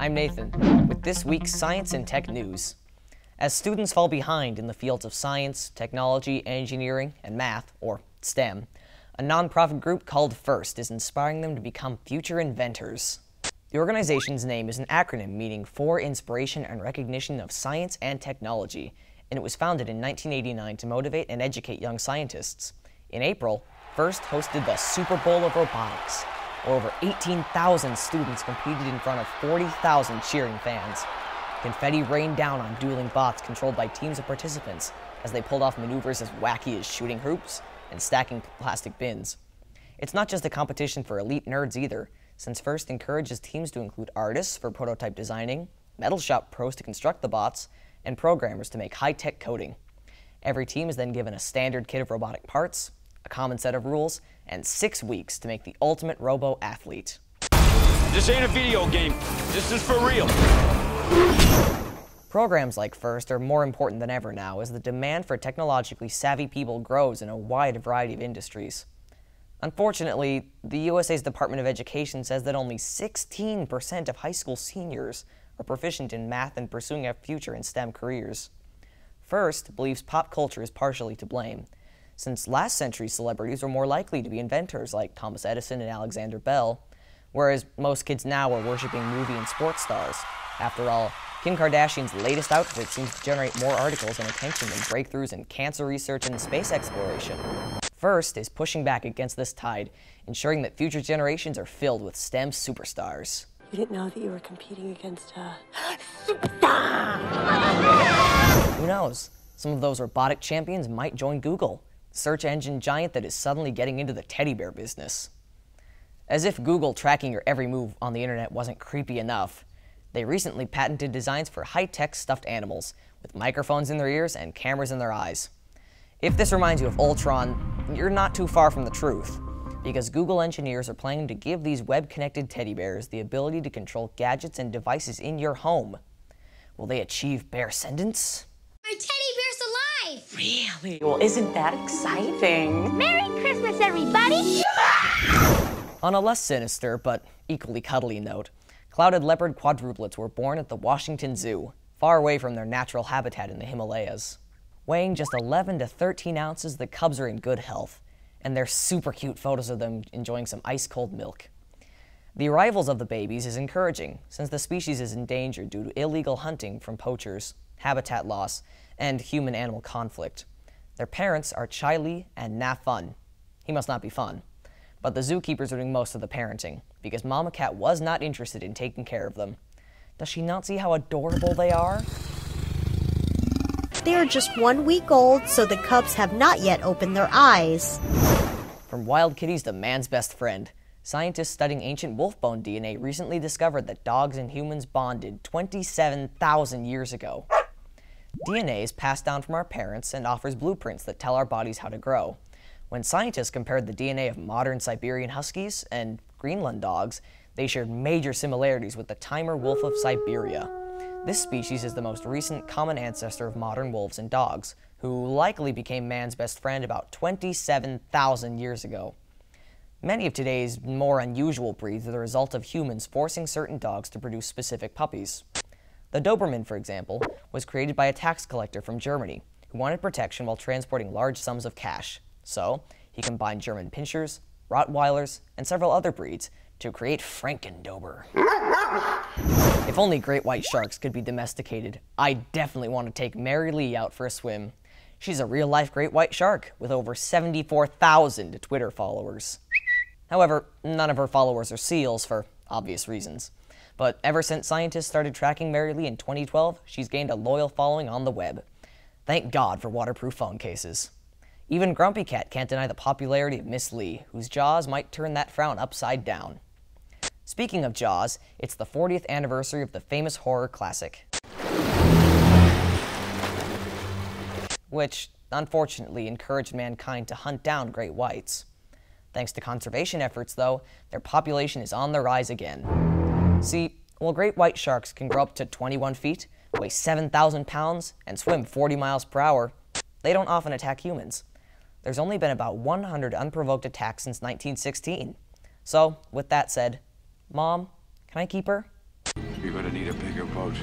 I'm Nathan, with this week's Science and Tech News. As students fall behind in the fields of science, technology, engineering, and math, or STEM, a nonprofit group called FIRST is inspiring them to become future inventors. The organization's name is an acronym meaning For Inspiration and Recognition of Science and Technology, and it was founded in 1989 to motivate and educate young scientists. In April, FIRST hosted the Super Bowl of Robotics, where over 18,000 students competed in front of 40,000 cheering fans. Confetti rained down on dueling bots controlled by teams of participants as they pulled off maneuvers as wacky as shooting hoops and stacking plastic bins. It's not just a competition for elite nerds either, since FIRST encourages teams to include artists for prototype designing, metal shop pros to construct the bots, and programmers to make high-tech coding. Every team is then given a standard kit of robotic parts, a common set of rules, and 6 weeks to make the ultimate robo-athlete. This ain't a video game. This is for real. Programs like FIRST are more important than ever now as the demand for technologically savvy people grows in a wide variety of industries. Unfortunately, the USA's Department of Education says that only 16% of high school seniors are proficient in math and pursuing a future in STEM careers. FIRST believes pop culture is partially to blame, since last century's celebrities were more likely to be inventors like Thomas Edison and Alexander Bell, whereas most kids now are worshiping movie and sports stars. After all, Kim Kardashian's latest outfit seems to generate more articles and attention than breakthroughs in cancer research and space exploration. FIRST is pushing back against this tide, ensuring that future generations are filled with STEM superstars. You didn't know that you were competing against a superstar! Who knows? Some of those robotic champions might join Google, the search engine giant that is suddenly getting into the teddy bear business. As if Google tracking your every move on the internet wasn't creepy enough, they recently patented designs for high-tech stuffed animals with microphones in their ears and cameras in their eyes. If this reminds you of Ultron, you're not too far from the truth, because Google engineers are planning to give these web-connected teddy bears the ability to control gadgets and devices in your home. Will they achieve bear ascendance? My teddy bear's alive! Really? Well, isn't that exciting? Merry Christmas, everybody! On a less sinister, but equally cuddly note, clouded leopard quadruplets were born at the Washington Zoo, far away from their natural habitat in the Himalayas. Weighing just 11 to 13 ounces, the cubs are in good health, and there's super cute photos of them enjoying some ice-cold milk. The arrivals of the babies is encouraging, since the species is endangered due to illegal hunting from poachers, habitat loss, and human-animal conflict. Their parents are Chai Li and Na Fun. He must not be fun. But the zookeepers are doing most of the parenting, because Mama Cat was not interested in taking care of them. Does she not see how adorable they are? They are just 1 week old, so the cubs have not yet opened their eyes. From wild kitties to man's best friend, scientists studying ancient wolf bone DNA recently discovered that dogs and humans bonded 27,000 years ago. DNA is passed down from our parents and offers blueprints that tell our bodies how to grow. When scientists compared the DNA of modern Siberian Huskies and Greenland dogs, they shared major similarities with the Timor wolf of Siberia. This species is the most recent common ancestor of modern wolves and dogs, who likely became man's best friend about 27,000 years ago. Many of today's more unusual breeds are the result of humans forcing certain dogs to produce specific puppies. The Doberman, for example, was created by a tax collector from Germany who wanted protection while transporting large sums of cash. So, he combined German Pinschers, Rottweilers, and several other breeds to create Frankendober. If only great white sharks could be domesticated, I definitely want to take Mary Lee out for a swim. She's a real-life great white shark with over 74,000 Twitter followers. However, none of her followers are seals for obvious reasons. But ever since scientists started tracking Mary Lee in 2012, she's gained a loyal following on the web. Thank God for waterproof phone cases. Even Grumpy Cat can't deny the popularity of Miss Lee, whose jaws might turn that frown upside down. Speaking of Jaws, it's the 40th anniversary of the famous horror classic, which unfortunately encouraged mankind to hunt down great whites. Thanks to conservation efforts, though, their population is on the rise again. See, while great white sharks can grow up to 21 feet, weigh 7,000 pounds, and swim 40 miles per hour, they don't often attack humans. There's only been about 100 unprovoked attacks since 1916. So, with that said, Mom, can I keep her? You're gonna need a bigger boat.